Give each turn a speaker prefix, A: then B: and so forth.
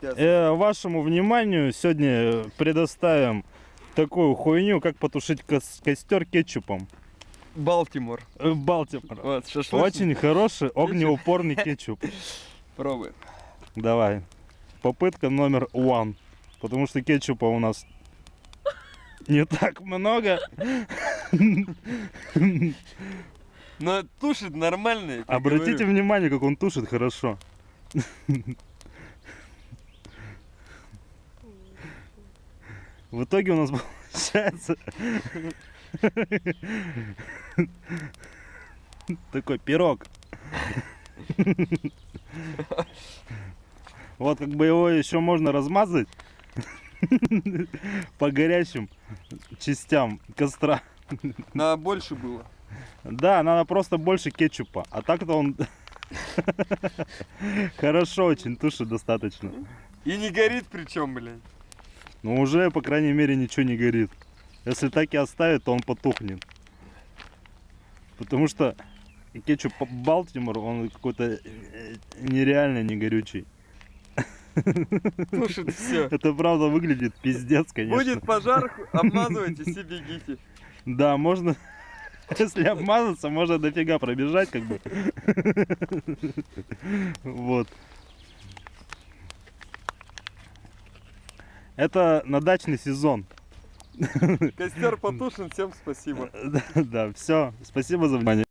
A: Вашему вниманию сегодня предоставим такую хуйню, как потушить костер кетчупом.
B: Балтимор.
A: Балтимор.
B: Вот, шашлычный.
A: Очень хороший огнеупорный кетчуп.
B: Пробуем.
A: Давай. Попытка номер 1. Потому что кетчупа у нас не так много.
B: Но тушит нормально. Я
A: Обратите
B: говорю.
A: внимание, как он тушит хорошо. В итоге у нас получается такой пирог. Вот как бы его еще можно размазать по горячим частям костра.
B: Надо больше было.
A: Да, надо просто больше кетчупа. А так-то он хорошо очень тушит достаточно.
B: И не горит причем, блядь.
A: Но уже, по крайней мере, ничего не горит. Если так и оставить, то он потухнет. Потому что кетчуп Балтимор, он какой-то нереально не горючий.
B: Тушит все.
A: Это правда выглядит пиздец, конечно.
B: Будет пожар, обмазывайтесь и бегите.
A: Да, можно, если обмазаться, можно дофига пробежать, как бы. Вот. Это на дачный сезон.
B: Костер потушен, всем спасибо.
A: Да, все. Спасибо за внимание.